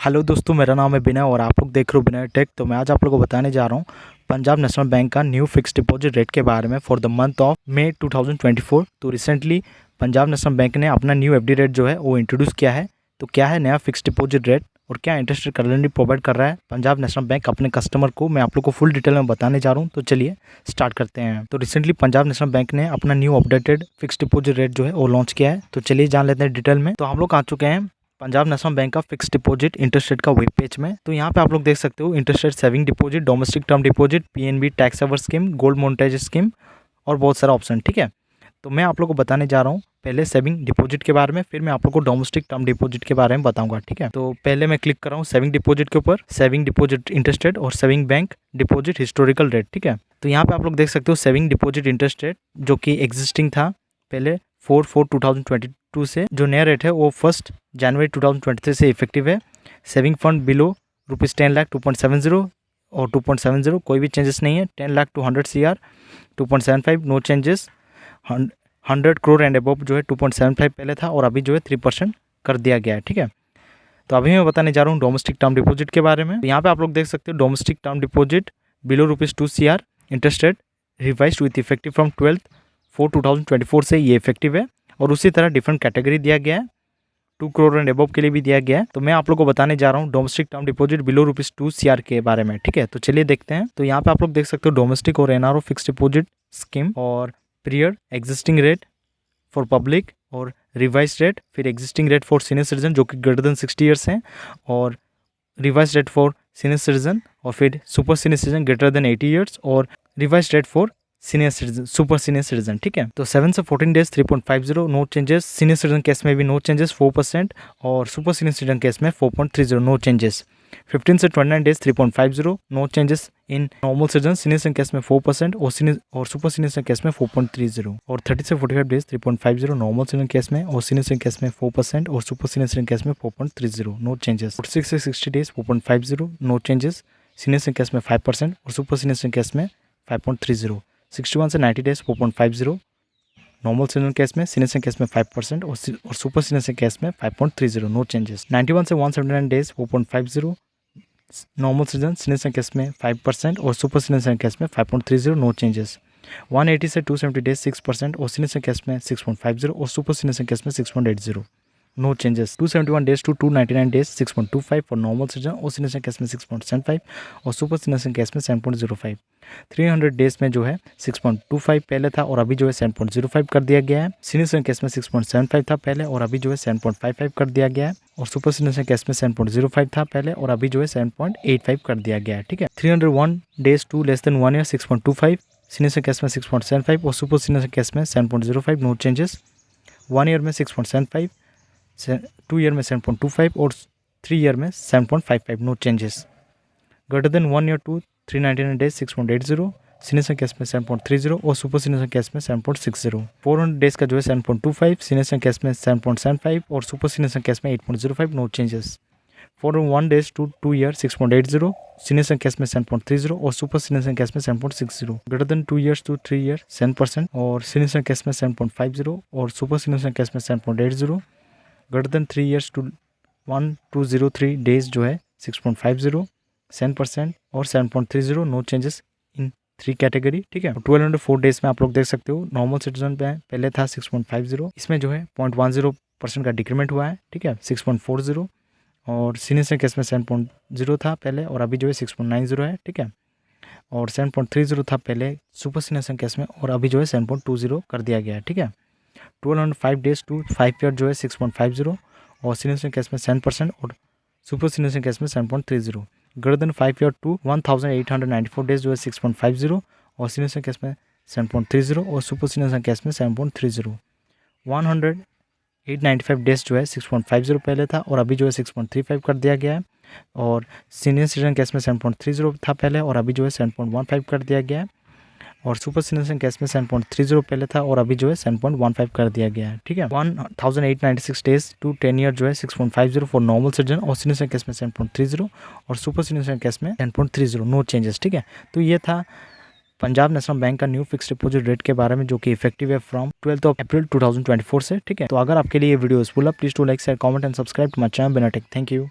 Hello दोस्तों, मेरा नाम है विनय और आप लोग देख रहे हो विनय टेक। तो मैं आज आप लोगों को बताने जा रहा हूँ पंजाब नेशनल बैंक का न्यू फिक्स डिपॉजिट रेट के बारे में for the month of May 2024। तो रिसेंटली पंजाब नेशनल बैंक ने अपना न्यू एफडी रेट जो है वो इंट्रोड्यूस किया है। तो क्या है नया फिक्स डिपॉजिट रेट और क्या इंटरेस्ट रेट करंटली प्रोवाइड कर रहा है पंजाब नेशनल बैंक अपने कस्टमर को, मैं आप लोग को फुल डिटेल में बताने जा रहा हूँ। तो चलिए स्टार्ट करते हैं। तो रिसेंटली पंजाब नेशनल बैंक ने अपना new updated fix deposit rate जो है वो लॉन्च किया है। तो चलिए जान लेते हैं डिटेल में। तो हम लोग आ चुके हैं पंजाब नेशनल बैंक का फिक्स डिपॉजिट इंटरेस्ट रेट का वेब पेज में। तो यहाँ पे आप लोग देख सकते हो interest rate, saving deposit, domestic term deposit, PNB, tax saver scheme, gold monetize scheme और बहुत सारा ऑप्शन। ठीक है, तो मैं आप लोग को बताने जा रहा हूँ पहले सेविंग डिपॉजिट के बारे में, फिर मैं आप लोग को डोमेस्टिक टर्म डिपॉजिट के बारे में बताऊंगा। ठीक है, तो पहले मैं क्लिक कर रहा हूँ सेविंग डिपॉजिट के ऊपर, सेविंग डिपॉजिट इंटरेस्ट रेट और saving bank deposit historical rate. ठीक है, तो यहाँ पे आप लोग देख सकते हो सेविंग डिपॉजिट इंटरेस्ट रेट जो कि एग्जिस्टिंग था पहले 4/4/2022 से, जो नया रेट है वो 1 जनवरी 2023 से इफेक्टिव है। सेविंग फंड बिलो ₹10 लाख 2.70 और 2.70 कोई भी चेंजेस नहीं है। 10 lakh to 100 CR 2.75 no changes. 100 crore and above जो है 2.75 पहले था और अभी जो है 3% कर दिया गया है। ठीक है, तो अभी मैं बताने जा रहा हूँ डोमेस्टिक टर्म डिपॉजिट के बारे में। तो यहाँ पे आप लोग देख सकते हो domestic term deposit below ₹2 CR interest rate revised with effective from 12/4/2024 से ये इफेक्टिव है। और उसी तरह डिफरेंट कैटेगरी दिया गया है, 2 करोड़ एंड अबव के लिए भी दिया गया है। तो मैं आप लोग को बताने जा रहा हूँ domestic term deposit below ₹2 CR के बारे में। ठीक है, तो चलिए देखते हैं। तो यहाँ पे आप लोग देख सकते हो डोमेस्टिक और एनआरओ फिक्स डिपॉजिट स्कीम और period, existing rate for public और रिवाइज रेट, फिर existing rate for senior citizen जो कि ग्रेटर देन 60 ईयर्स हैं, और revise rate for senior citizen, और फिर super senior citizen greater than 80 years, और revise rate for senior citizen, super senior citizen. ठीक है, तो 7 से 14 days 3.50 no changes, senior citizen case में भी नो चेंजेस 4%, और सुपर सीनियर सिटीजन केस में 4.30 नो चेंजेस। 15 से 29 days 3.50 no changes in normal citizen, senior citizen case में 4% और सुपर सीनियर सिटीजन केस में 4.30, और 30 से 45 डेज 3.50 नॉर्मल सिटीजन केस में और सीनियर सिटीजन केस में 4% और सुपर सीनियर सिटीजन केस में 4.30 नो चेंजेस। 46 से 60 days 4.50 no changes, senior citizen case में 5% और सुपर सीनियर सिटीजन केस में 5.30। 61 से 90 डेज 4.50 नॉर्मल सिटीजन केस में, सीनियर सिटीजन केस में 5% और सुपर सीनियर सिटीजन केस में 5.30 नो चेंजेस। 91 से 179 days 4.50 normal citizen, senior citizen case में 5% और सुपर सीनियर सिटीजन केस में 5.30 नो चेंजेस। 180 से 270 डेज 6% और सीनियर सिटीजन केस में 6.50 और सुपर सीनियर सिटीजन केस में 6.80 no changes. 271 days to 299 days 6.25 for normal citizen और सीनियर सिटीजन केस में 6.75 और सुपर सीनियर सिटीजन केस में 7.05। 300 डेज में जो है 6.25 पहले था और अभी जो है 7.05 कर दिया गया है। सीनियर सिटीजन केस में 6.75 था पहले और अभी जो है 7.55 कर दिया गया है, और सुपर सीनियर सिटीजन केस में 7.05 था पहले और अभी जो है 7.85 कर दिया गया है। ठीक है, 301 days to less than 1 year 6.25, senior citizen case में 6.75 और सुपर सीनियर सिटीजन केस में 7.05 नो चेंजेस। 1 ईयर में 6.75, 2 ईयर में 7.25 और 3 ईयर में 7.55 no changes. Greater than 1 year to 399 days 6.80, senior citizen case में 7.30 और सुपर सीनियर सिटीजन केस में 7.60। 400 डेज का जो है 7.25, सीनियर सिटीजन केस में 7.75 और सुपर सीनियर सिटीजन केस में 8.05 no changes. 401 days to 2 year 6.80, senior citizen case में 7.30 और सुपर सीनियर सिटीजन केस में 7.60। Greater than 2 years to 3 year 7% और सीनियर सिटीजन केस में 7.50 और सुपर सीनियर सिटीजन केस में 7.80। Greater than 3 years to 1203 days जो है 6.50, 7% और 7.30 नो चेंजेस इन 3 कैटेगरी। ठीक है, 1204 डेज में आप लोग देख सकते हो नॉर्मल सिटीजन पे पहले था 6.50, इसमें जो है 0.10% का डिक्रीमेंट हुआ है। ठीक है, 6.40, और सीनियर सिटीजन केस में 7.0 था पहले और अभी जो है 6.90 है। ठीक है, और 7.30 था पहले सुपर सीनियर सिटीजन केस में और अभी जो है 7.20 कर दिया गया है। ठीक है, 1205 डेज टू 5 ईयर जो है 6.50 और सीनियर सिटीजन केस में 7% और सुपर सीनियर सिटीजन केस में 7.30। Greater than 5 year to 1894 days जो है 6.50 और सीनियर सिटीजन केस में 7.30 और सुपर सीनियर सिटीजन केस में 7.30। 895 डेज जो है 6.50 पहले था और अभी जो है 6.35 कर दिया गया है, और सीनियर सिटीजन केस में 7.30 था पहले और अभी जो है 7.15 कर दिया गया है, और सुपर सीनियर सिटीजन केस में 7.30 पहले था और अभी जो है 7.15 कर दिया गया है। ठीक है, 1896 डेज टू 10 ईयर जो है 6.50 फॉर नॉर्मल सिटीजन और सीनियर सिटीजन केस में 7.30 और सुपर सीनियर सिटीजन केस में 7.30 नो चेंजेस। ठीक है, तो ये था पंजाब नेशनल बैंक का न्यू फिक्स डिपॉजिट रेट के बारे में जो कि इफेक्टिव है फ्रॉम 12 अप्रैल 2024 से। ठीक है, तो अगर आपके लिए ये वीडियो यूजफुल है please to like share comment and subscribe to my channel Vinay tech. Thank you.